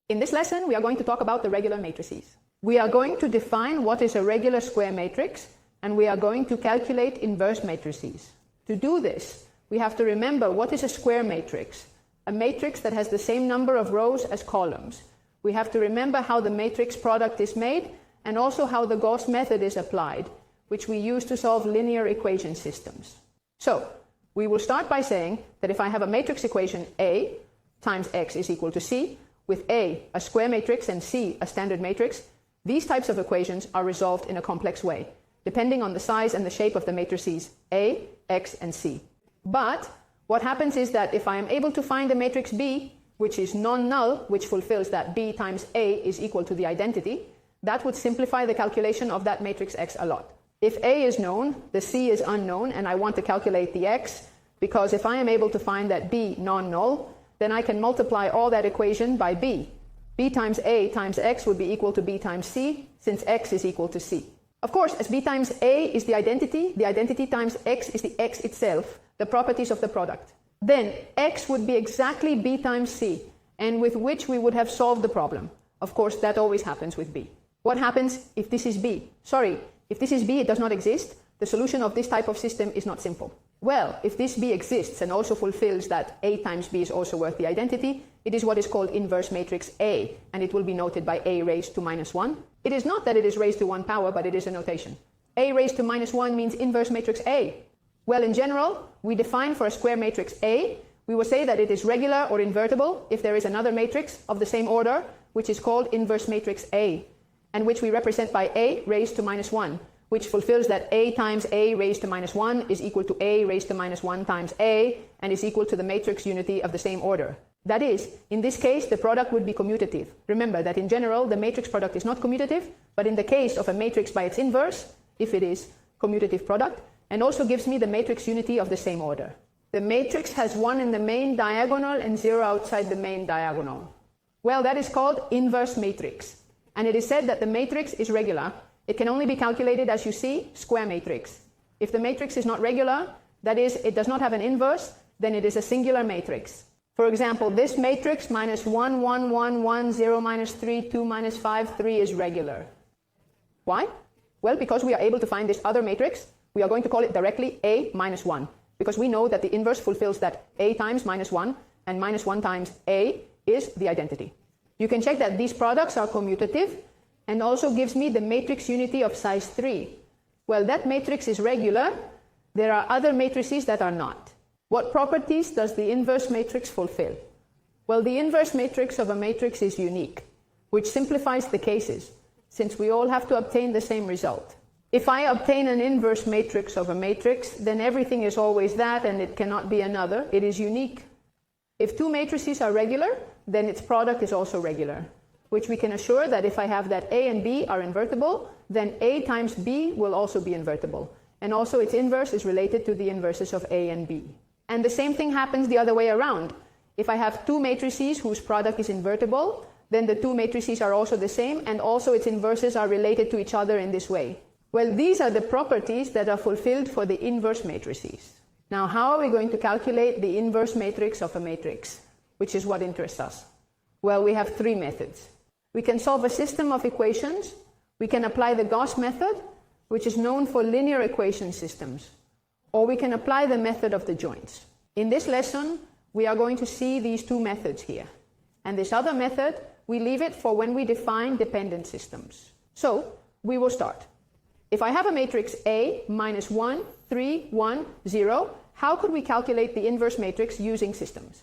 In this lesson, we are going to talk about the regular matrices. We are going to define what is a regular square matrix, and we are going to calculate inverse matrices. To do this, we have to remember what is a square matrix, a matrix that has the same number of rows as columns. We have to remember how the matrix product is made, and also how the Gauss method is applied, which we use to solve linear equation systems. So, we will start by saying that if I have a matrix equation A times x is equal to C, with A a square matrix and C a standard matrix, these types of equations are resolved in a complex way, depending on the size and the shape of the matrices A, X, and C. But what happens is that if I am able to find a matrix B, which is non-null, which fulfills that B times A is equal to the identity, that would simplify the calculation of that matrix X a lot. If A is known, the C is unknown, and I want to calculate the X, because if I am able to find that B non-null, then I can multiply all that equation by B. B times A times X would be equal to B times C, since X is equal to C. Of course, as B times A is the identity times X is the X itself, the properties of the product. Then X would be exactly B times C, and with which we would have solved the problem. Of course, that always happens with B. What happens if this is B? If this is B, it does not exist. The solution of this type of system is not simple. Well, if this B exists and also fulfills that A times B is also worth the identity, it is what is called inverse matrix A, and it will be noted by A raised to minus 1. It is not that it is raised to 1 power, but it is a notation. A raised to minus 1 means inverse matrix A. Well, in general, we define for a square matrix A, we will say that it is regular or invertible if there is another matrix of the same order, which is called inverse matrix A, and which we represent by A raised to minus 1, which fulfills that A times A raised to minus 1 is equal to A raised to minus 1 times A, and is equal to the matrix unity of the same order. That is, in this case, the product would be commutative. Remember that in general, the matrix product is not commutative, but in the case of a matrix by its inverse, if it is commutative product, and also gives me the matrix unity of the same order. The matrix has 1 in the main diagonal and 0 outside the main diagonal. Well, that is called inverse matrix. And it is said that the matrix is regular. It can only be calculated, as you see, square matrix. If the matrix is not regular, that is, it does not have an inverse, then it is a singular matrix. For example, this matrix minus 1, 1, 1, 1, 0, minus 3, 2, minus 5, 3 is regular. Why? Well, because we are able to find this other matrix, we are going to call it directly A minus 1, because we know that the inverse fulfills that A times minus 1, and minus 1 times A is the identity. You can check that these products are commutative, and also gives me the matrix unity of size 3. Well, that matrix is regular. There are other matrices that are not. What properties does the inverse matrix fulfill? Well, the inverse matrix of a matrix is unique, which simplifies the cases, since we all have to obtain the same result. If I obtain an inverse matrix of a matrix, then everything is always that, and it cannot be another. It is unique. If two matrices are regular, then its product is also regular, which we can assure that if I have that A and B are invertible, then A times B will also be invertible. And also its inverse is related to the inverses of A and B. And the same thing happens the other way around. If I have two matrices whose product is invertible, then the two matrices are also the same, and also its inverses are related to each other in this way. Well, these are the properties that are fulfilled for the inverse matrices. Now, how are we going to calculate the inverse matrix of a matrix, which is what interests us? Well, we have three methods. We can solve a system of equations. We can apply the Gauss method, which is known for linear equation systems. Or we can apply the method of the joints. In this lesson, we are going to see these two methods here. And this other method, we leave it for when we define dependent systems. So, we will start. If I have a matrix A minus 1, 3, 1, 0, how could we calculate the inverse matrix using systems?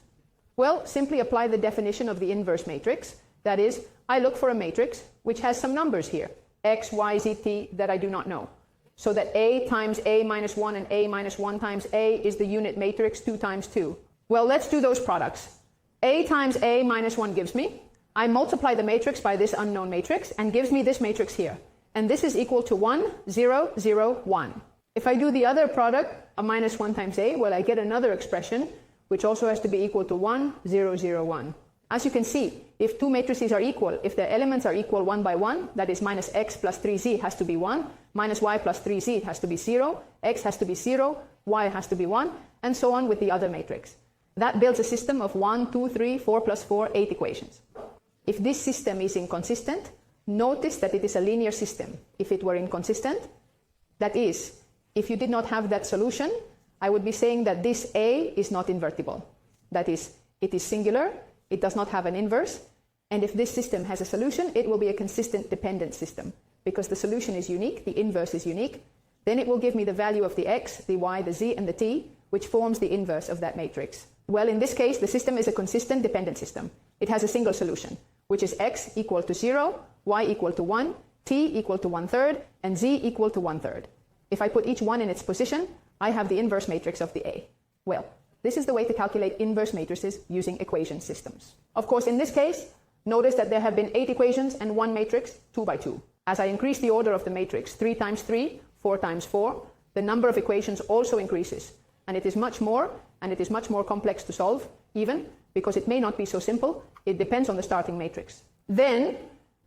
Well, simply apply the definition of the inverse matrix. That is, I look for a matrix which has some numbers here, x, y, z, t, that I do not know. So that A times A minus 1 and A minus 1 times A is the unit matrix 2 times 2. Well, let's do those products. A times A minus 1 gives me. I multiply the matrix by this unknown matrix and gives me this matrix here. And this is equal to 1, 0, 0, 1. If I do the other product, a minus 1 times A, well, I get another expression, which also has to be equal to 1, 0, 0, 1. As you can see, if two matrices are equal, if their elements are equal 1 by 1, that is minus x plus 3z has to be 1, minus y plus 3z has to be 0, x has to be 0, y has to be 1, and so on with the other matrix. That builds a system of 1, 2, 3, 4 plus 4, 8 equations. If this system is inconsistent, notice that it is a linear system. If it were inconsistent, that is, if you did not have that solution, I would be saying that this A is not invertible. That is, it is singular, it does not have an inverse, and if this system has a solution, it will be a consistent dependent system. Because the solution is unique, the inverse is unique, then it will give me the value of the x, the y, the z, and the t, which forms the inverse of that matrix. Well, in this case, the system is a consistent dependent system. It has a single solution, which is x equal to 0, y equal to 1, t equal to 1/3, and z equal to 1/3. If I put each one in its position, I have the inverse matrix of the A. Well, this is the way to calculate inverse matrices using equation systems. Of course, in this case, notice that there have been 8 equations and 1 matrix, 2 by 2. As I increase the order of the matrix 3 times 3, 4 times 4, the number of equations also increases. And it is much more complex to solve, even, because it may not be so simple. It depends on the starting matrix. Then,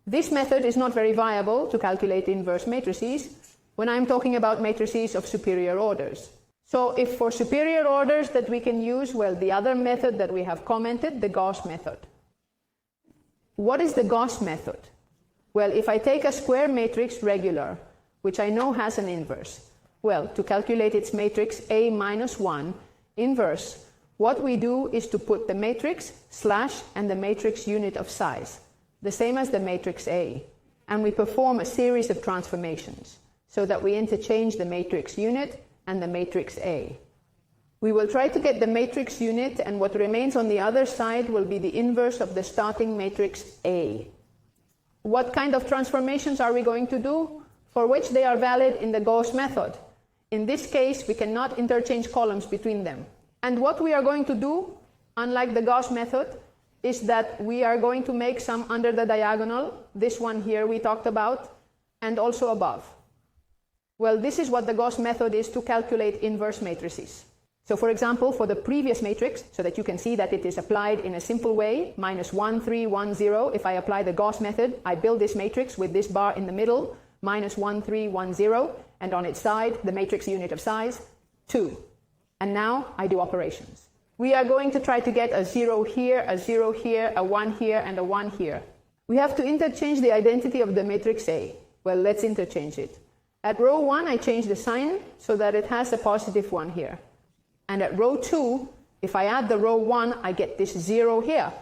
this method is not very viable to calculate inverse matrices when I'm talking about matrices of superior orders. So if for superior orders that we can use, well, the other method that we have commented, the Gauss method. What is the Gauss method? Well, if I take a square matrix regular, which I know has an inverse, well, to calculate its matrix A minus 1 inverse, what we do is to put the matrix slash and the matrix unit of size, the same as the matrix A, and we perform a series of transformations so that we interchange the matrix unit and the matrix A. We will try to get the matrix unit, and what remains on the other side will be the inverse of the starting matrix A. What kind of transformations are we going to do? For which they are valid in the Gauss method. In this case, we cannot interchange columns between them. And what we are going to do, unlike the Gauss method, is that we are going to make some under the diagonal, this one here we talked about, and also above. Well, this is what the Gauss method is to calculate inverse matrices. So for example, for the previous matrix, so that you can see that it is applied in a simple way, minus 1, 3, 1, 0, if I apply the Gauss method, I build this matrix with this bar in the middle, minus 1, 3, 1, 0, and on its side, the matrix unit of size, 2. And now I do operations. We are going to try to get a 0 here, a 0 here, a 1 here, and a 1 here. We have to interchange the identity of the matrix A. Well, let's interchange it. At row 1, I change the sign so that it has a positive 1 here. And at row 2, if I add the row 1, I get this 0 here.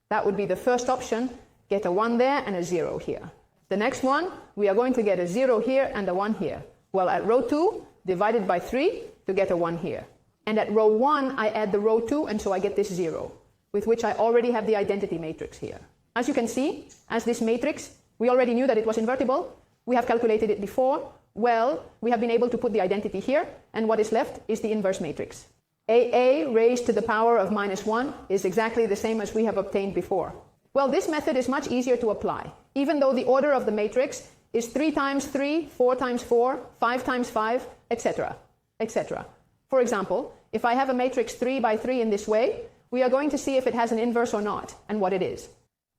That would be the first option, get a 1 there and a 0 here. The next one, we are going to get a 0 here and a 1 here. Well, at row 2, divided by 3 to get a 1 here. And at row 1, I add the row 2, and so I get this 0, with which I already have the identity matrix here. As you can see, as this matrix, we already knew that it was invertible. We have calculated it before. Well, we have been able to put the identity here, and what is left is the inverse matrix. AA raised to the power of minus 1 is exactly the same as we have obtained before. Well, this method is much easier to apply, even though the order of the matrix is 3 times 3, 4 times 4, 5 times 5, etc., etc. For example, if I have a matrix 3 by 3 in this way, we are going to see if it has an inverse or not, and what it is.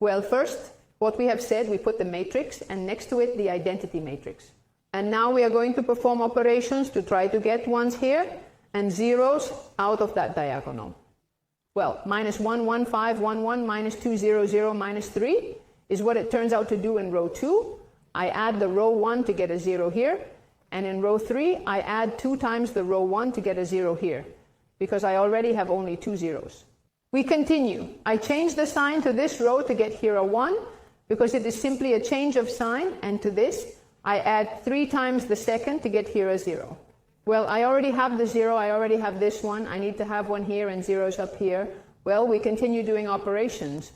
Well, first, what we have said, we put the matrix, and next to it, the identity matrix. And now we are going to perform operations to try to get ones here, and zeros out of that diagonal. Well, minus 1, 1, 5, 1, 1, minus 2, 0, 0, minus 3 is what it turns out to do in row 2. I add the row 1 to get a 0 here, and in row 3, I add 2 times the row 1 to get a 0 here, because I already have only 2 zeros. We continue. I change the sign to this row to get here a 1, because it is simply a change of sign, and to this, I add 3 times the second to get here a 0. Well, I already have the 0, I already have this one, I need to have one here and zeros up here. Well, we continue doing operations.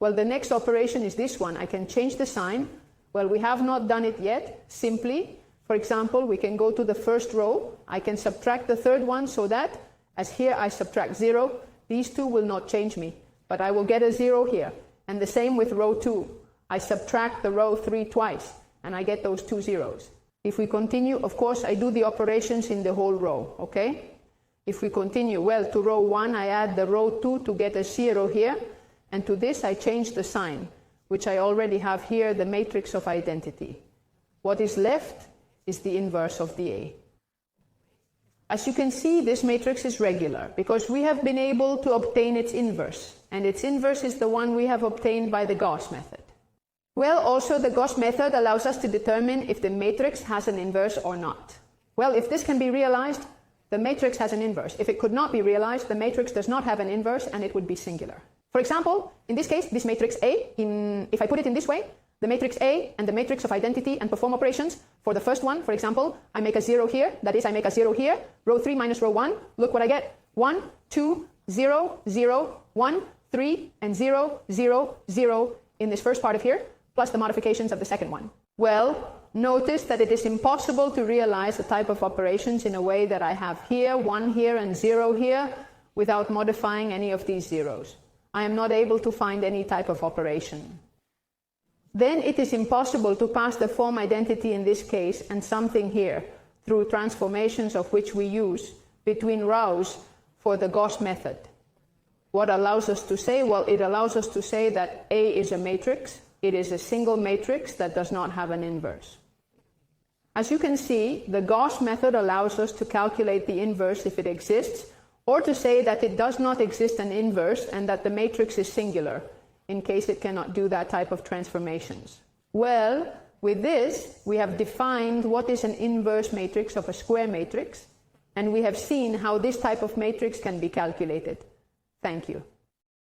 Well, the next operation is this one. I can change the sign. Well, we have not done it yet. Simply, for example, we can go to the first row. I can subtract the third one so that, as here I subtract 0, these two will not change me, but I will get a 0 here. And the same with row 2. I subtract the row 3 twice, and I get those 2 zeros. If we continue, of course, I do the operations in the whole row, okay? If we continue, well, to row 1, I add the row 2 to get a 0 here, and to this I change the sign, which I already have here, the matrix of identity. What is left is the inverse of the A. As you can see, this matrix is regular because we have been able to obtain its inverse, and its inverse is the one we have obtained by the Gauss method. Well, also the Gauss method allows us to determine if the matrix has an inverse or not. Well, if this can be realized, the matrix has an inverse. If it could not be realized, the matrix does not have an inverse and it would be singular. For example, in this case, this matrix A, if I put it in this way, the matrix A and the matrix of identity and perform operations, for the first one, for example, I make a 0 here, that is, I make a 0 here, row 3 minus row 1, look what I get, 1, 2, 0, 0, 1, 3, and 0, 0, 0 in this first part of here, plus the modifications of the second one. Well, notice that it is impossible to realize the type of operations in a way that I have here, 1 here, and 0 here, without modifying any of these zeros. I am not able to find any type of operation. Then it is impossible to pass the form identity in this case and something here through transformations of which we use between rows for the Gauss method. What allows us to say? Well, it allows us to say that A is a matrix. It is a single matrix that does not have an inverse. As you can see, the Gauss method allows us to calculate the inverse if it exists, or to say that it does not exist an inverse and that the matrix is singular, in case it cannot do that type of transformations. Well, with this, we have defined what is an inverse matrix of a square matrix, and we have seen how this type of matrix can be calculated. Thank you.